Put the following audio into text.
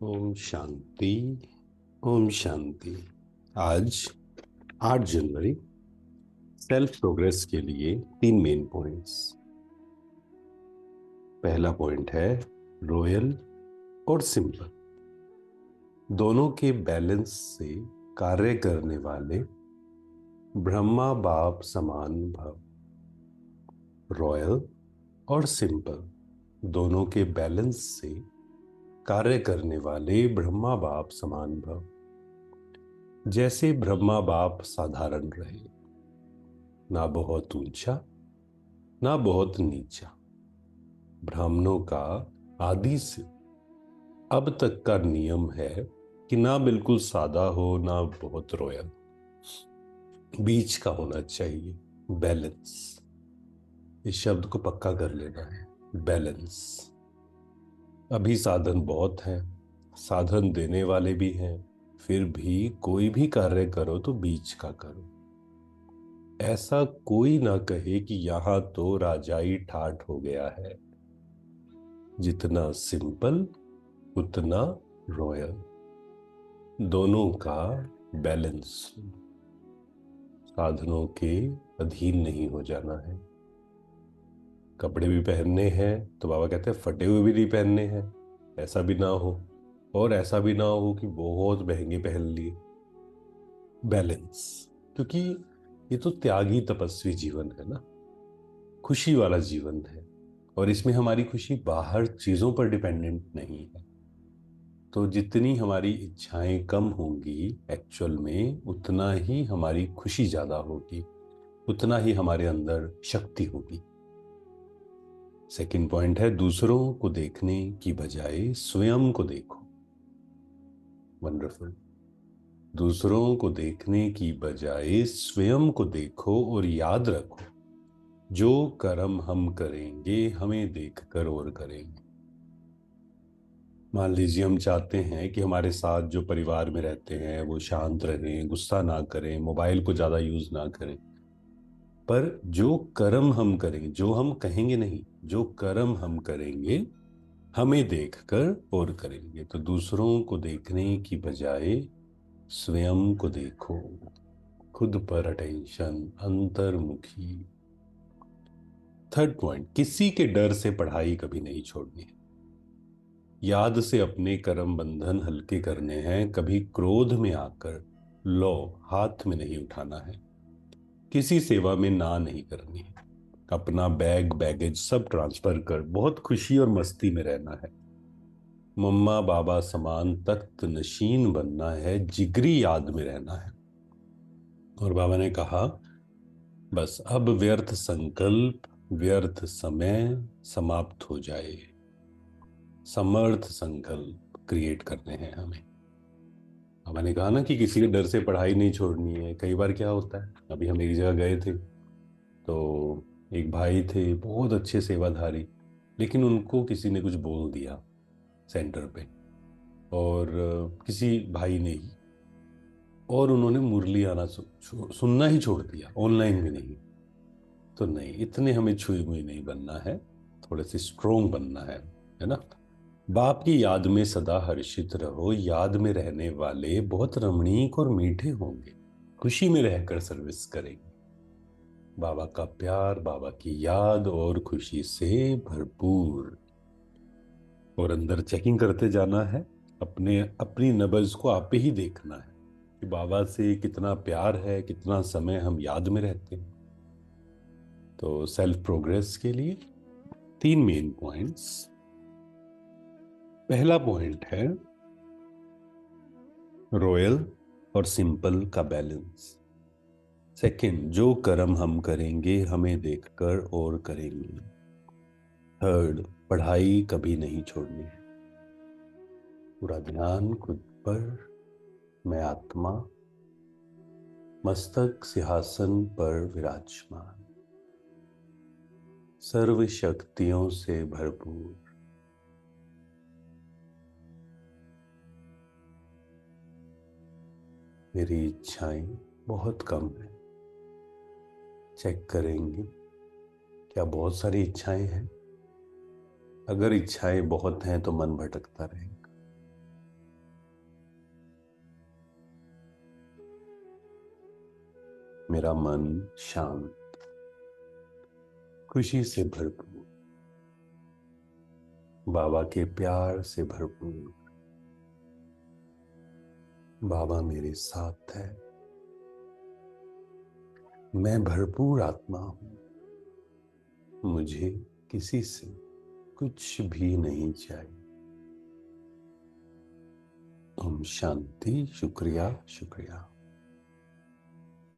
ओम शांति। ओम शांति। आज 8 जनवरी, self progress के लिए 3 मेन पॉइंट्स। पहला पॉइंट है रॉयल और सिंपल, दोनों के बैलेंस से कार्य करने वाले ब्रह्मा बाप समान भव। रॉयल और सिंपल, दोनों के बैलेंस से कार्य करने वाले ब्रह्मा बाप समान भव। जैसे ब्रह्मा बाप साधारण रहे, ना बहुत ऊंचा ना बहुत नीचा। ब्राह्मणों का आदि से अब तक का नियम है कि ना बिल्कुल सादा हो ना बहुत रॉयल, बीच का होना चाहिए। बैलेंस, इस शब्द को पक्का कर लेना है। बैलेंस। अभी साधन बहुत हैं, साधन देने वाले भी हैं, फिर भी कोई भी कार्य करो तो बीच का करो। ऐसा कोई ना कहे कि यहां तो राजाई ठाठ हो गया है। जितना सिंपल उतना रॉयल, दोनों का बैलेंस। साधनों के अधीन नहीं हो जाना है। कपड़े भी पहनने हैं तो बाबा कहते हैं फटे हुए भी नहीं पहनने हैं, ऐसा भी ना हो। और ऐसा भी ना हो कि बहुत महंगे पहन लिए। बैलेंस। क्योंकि ये तो त्यागी तपस्वी जीवन है ना, खुशी वाला जीवन है। और इसमें हमारी खुशी बाहर चीजों पर डिपेंडेंट नहीं है। तो जितनी हमारी इच्छाएं कम होंगी एक्चुअल में, उतना ही हमारी खुशी ज्यादा होगी, उतना ही हमारे अंदर शक्ति होगी। सेकंड पॉइंट है दूसरों को देखने की बजाय स्वयं को देखो। वंडरफुल। दूसरों को देखने की बजाय स्वयं को देखो और याद रखो, जो कर्म हम करेंगे हमें देखकर और करेंगे। मान लीजिए हम चाहते हैं कि हमारे साथ जो परिवार में रहते हैं वो शांत रहें, गुस्सा ना करें, मोबाइल को ज्यादा यूज ना करें। पर जो कर्म हम करेंगे, जो हम कहेंगे नहीं, जो कर्म हम करेंगे हमें देखकर और करेंगे। तो दूसरों को देखने की बजाय स्वयं को देखो, खुद पर अटेंशन, अंतर्मुखी। थर्ड पॉइंट, किसी के डर से पढ़ाई कभी नहीं छोड़नी है। याद से अपने कर्म बंधन हल्के करने हैं, कभी क्रोध में आकर लो हाथ में नहीं उठाना है। किसी सेवा में ना नहीं करनी है। अपना बैग बैगेज सब ट्रांसफर कर बहुत खुशी और मस्ती में रहना है। मम्मा बाबा समान तख्त नशीन बनना है, जिगरी याद में रहना है। और बाबा ने कहा बस अब व्यर्थ संकल्प, व्यर्थ समय समाप्त हो जाए। समर्थ संकल्प क्रिएट करने हैं हमें। अब मैंने कहा ना कि किसी के डर से पढ़ाई नहीं छोड़नी है। कई बार क्या होता है, अभी हम एक जगह गए थे तो एक भाई थे बहुत अच्छे सेवाधारी, लेकिन उनको किसी ने कुछ बोल दिया सेंटर पे, और किसी भाई ने ही, और उन्होंने मुरली आना सुनना ही छोड़ दिया, ऑनलाइन भी नहीं। तो नहीं, इतने हमें छुई मुई नहीं बनना है, थोड़े से स्ट्रोंग बनना है ना। बाप की याद में सदा हर्षित रहो, याद में रहने वाले बहुत रमणीक और मीठे होंगे, खुशी में रहकर सर्विस करेंगे। बाबा का प्यार, बाबा की याद और खुशी से भरपूर। और अंदर चेकिंग करते जाना है, अपने अपनी नब्ज को आप ही देखना है कि बाबा से कितना प्यार है, कितना समय हम याद में रहते हैं। तो सेल्फ प्रोग्रेस के लिए 3 मेन पॉइंट्स। पहला पॉइंट है रॉयल और सिंपल का बैलेंस। सेकंड, जो कर्म हम करेंगे हमें देखकर और करेंगे। थर्ड, पढ़ाई कभी नहीं छोड़नी है। पूरा ध्यान खुद पर। मैं आत्मा, मस्तक सिंहासन पर विराजमान, सर्व शक्तियों से भरपूर। मेरी इच्छाएं बहुत कम है। चेक करेंगे क्या बहुत सारी इच्छाएं हैं। अगर इच्छाएं बहुत हैं तो मन भटकता रहेगा। मेरा मन शांत, खुशी से भरपूर, बाबा के प्यार से भरपूर। बाबा मेरे साथ है, मैं भरपूर आत्मा हूं, मुझे किसी से कुछ भी नहीं चाहिए। ओम शांति। शुक्रिया शुक्रिया।